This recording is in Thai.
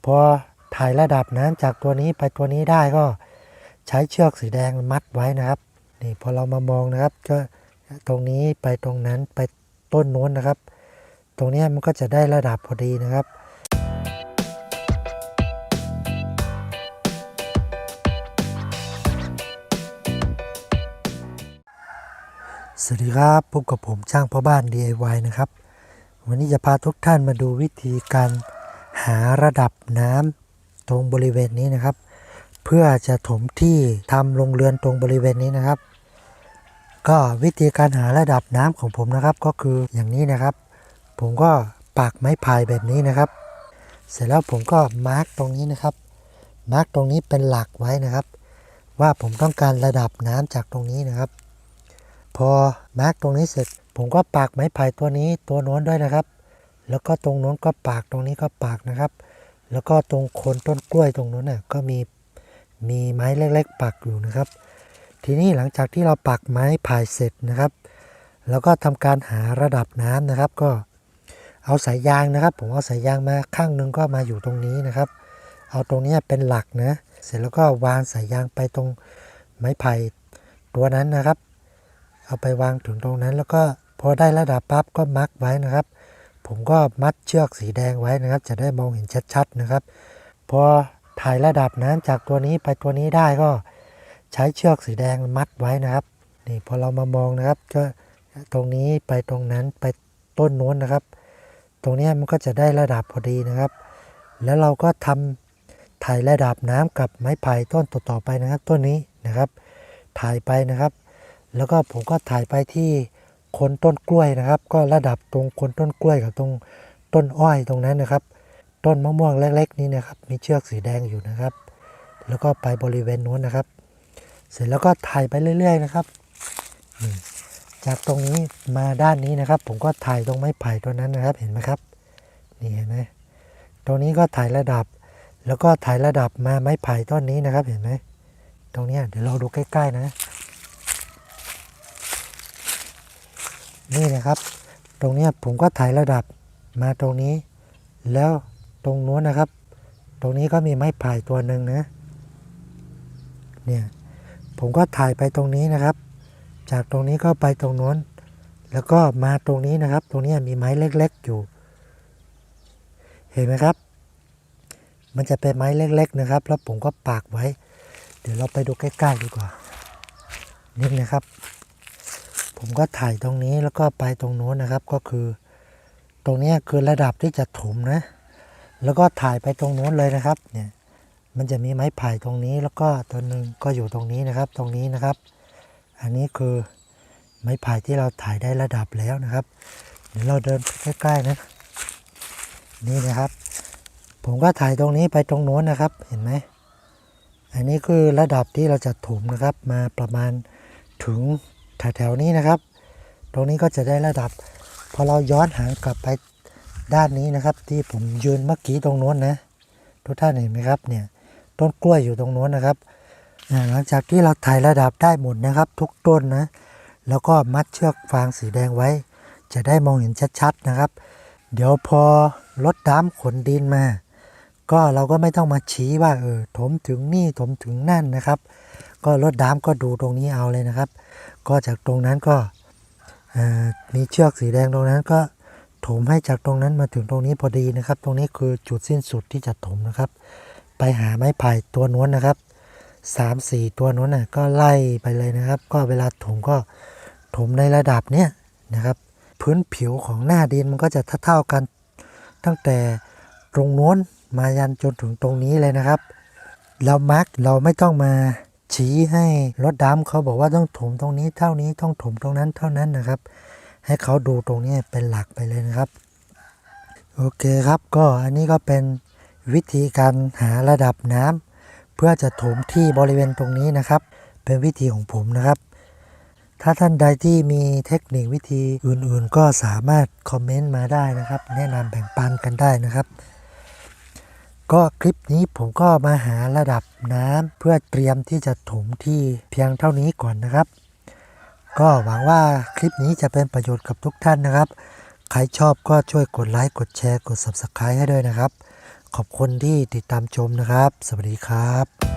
พอถ่ายระดับน้ำจากตัวนี้ไปตัวนี้ได้ก็ใช้เชือกสีแดงมัดไว้นะครับนี่พอเรามามองนะครับก็ตรงนี้ไปตรงนั้นไปต้นโน้นนะครับตรงนี้มันก็จะได้ระดับพอดีนะครับสวัสดีครับพบกับผมช่างพ่อบ้าน DIY นะครับวันนี้จะพาทุกท่านมาดูวิธีการหาระดับน้ำตรงบริเวณนี้นะครับเพื่อจะถมที่ทำโรงเรือนตรงบริเวณนี้นะครับก็วิธีการหาระดับน้ำของผมนะครับก็คืออย่างนี้นะครับผมก็ปักไม้พายแบบนี้นะครับเสร็จแล้วผมก็มาร์กตรงนี้นะครับมาร์กตรงนี้เป็นหลักไว้นะครับว่าผมต้องการระดับน้ำจากตรงนี้นะครับพอมาร์กตรงนี้เสร็จผมก็ปักไม้ไผ่ตัวนี้ตัวโน้นด้วยนะครับแล้วก็ตรงโน้นก็ปักตรงนี้ก็ปักนะครับแล้วก็ตรงโคนต้นกล้วยตรงโน้นน่ะก็มีไม้เล็กๆปักอยู่นะครับทีนี้หลังจากที่เราปักไม้ไผ่เสร็จนะครับแล้วก็ทำการหาระดับน้ำนะครับก็เอาสายยางนะครับผมเอาสายยางมาข้างนึงก็มาอยู่ตรงนี้นะครับเอาตรงนี้เป็นหลักนะเสร็จแล้วก็วางสายยางไปตรงไม้ไผ่ตัวนั้นนะครับเอาไปวางถึงตรงนั้นแล้วก็พอได้ระดับปั๊บก็มัดไว้นะครับผมก็มัดเชือกสีแดงไว้นะครับจะได้มองเห็นชัดๆนะครับพอถ่ายระดับน้ำจากตัวนี้ไปตัวนี้ได้ก็ใช้เชือกสีแดงมัดไว้นะครับนี่พอเรามามองนะครับก็ตรงนี้ไปตรงนั้นไปต้นโน้นนะครับตรงนี้มันก็จะได้ระดับพอดีนะครับแล้วเราก็ทำถ่ายระดับน้ำกับไม้ไผ่ต้นต่อไปนะครับต้นนี้นะครับถ่ายไปนะครับแล้วก็ผมก็ถ่ายไปที่โคนต้นกล้วยนะครับก็ระดับตรงโคนต้นกล้วยกับตรงต้นอ้อยตรงนั้นนะครับต้นมะม่วงเล็กๆนี้นะครับมีเชือกสีแดงอยู่นะครับแล้วก็ไปบริเวณนู้นนะครับเสร็จแล้วก็ถ่ายไปเรื่อยๆนะครับจากตรงนี้มาด้านนี้นะครับผมก็ถ่ายตรงไม้ไผ่ตัวนั้นนะครับเห็นไหมครับนี่เห็นไหมตรงนี้ก็ถ่ายระดับแล้วก็ถ่ายระดับมาไม้ไผ่ต้นนี้นะครับเห็นไหมตรงนี้เดี๋ยวเราดูใกล้ๆนะนี่นะครับตรงนี้ผมก็ถ่ายระดับมาตรงนี้แล้วตรงนู้นนะครับตรงนี้ก็มีไม้ไผ่ตัวหนึ่งนะเนี่ยผมก็ถ่ายไปตรงนี้นะครับจากตรงนี้ก็ไปตรงนู้นแล้วก็มาตรงนี้นะครับตรงนี้มีไม้เล็กๆอยู่เห็นไหมครับมันจะเป็นไม้เล็กๆนะครับแล้วผมก็ปักไว้เดี๋ยวเราไปดูใกล้ๆดีกว่านี่นะครับผมก็ถ่ายตรงนี้แล้วก็ไปตรงโน้นนะครับก็คือตรงนี้คือระดับที่จะถมนะแล้วก็ถ่ายไปตรงโน้นเลยนะครับเนี่ยมันจะมีไม้ไผ่ตรงนี้แล้วก็ตัวหนึ่งก็อยู่ตรงนี้นะครับตรงนี้นะครับอันนี้คือไม้ไผ่ที่เราถ่ายได้ระดับแล้วนะครับเดี๋ยวเราเดินใกล้ๆนะนี่นะครับผมก็ถ่ายตรงนี้ไปตรงโน้นนะครับเห็นไหมอันนี้คือระดับที่เราจะถมนะครับมาประมาณถึงแถวๆนี้นะครับตรงนี้ก็จะได้ระดับพอเราย้อนหางกลับไปด้านนี้นะครับที่ผมยืนเมื่อกี้ตรงโน้นนะทุกท่านเห็นไหมครับเนี่ยต้นกล้วยอยู่ตรงโน้นนะครับหลังจากที่เราถ่ายระดับได้หมดนะครับทุกต้นนะแล้วก็มัดเชือกฟางสีแดงไว้จะได้มองเห็นชัดๆนะครับเดี๋ยวพอรถน้ำขนดินมาก็เราก็ไม่ต้องมาชี้ว่าถมถึงนี่ถมถึงนั่นนะครับก็รถน้ำก็ดูตรงนี้เอาเลยนะครับก็จากตรงนั้นก็มีเชือกสีแดงตรงนั้นก็ถมให้จากตรงนั้นมาถึงตรงนี้พอดีนะครับตรงนี้คือจุดสิ้นสุดที่จะถมนะครับไปหาไม้ไผ่ตัวนู้นนะครับ3-4ตัวนู้นก็ไล่ไปเลยนะครับก็เวลาถมก็ถมในระดับเนี้ยนะครับพื้นผิวของหน้าดินมันก็จะเท่ากันตั้งแต่ตรงโน้นมายันจนถึงตรงนี้เลยนะครับเรามักเราไม่ต้องมาชี้ให้รถดำเขาบอกว่าต้องถมตรงนี้เท่านี้ต้องถมตรงนั้นเท่านั้นนะครับให้เขาดูตรงนี้เป็นหลักไปเลยนะครับโอเคครับก็อันนี้ก็เป็นวิธีการหาระดับน้ำเพื่อจะถมที่บริเวณตรงนี้นะครับเป็นวิธีของผมนะครับถ้าท่านใดที่มีเทคนิควิธีอื่นๆก็สามารถคอมเมนต์มาได้นะครับแนะนำแบ่งปันกันได้นะครับก็คลิปนี้ผมก็มาหาระดับน้ำเพื่อเตรียมที่จะถมที่เพียงเท่านี้ก่อนนะครับก็หวังว่าคลิปนี้จะเป็นประโยชน์กับทุกท่านนะครับใครชอบก็ช่วยกดไลค์กดแชร์กด Subscribe ให้ด้วยนะครับ ขอบคุณที่ติดตามชมนะครับสวัสดีครับ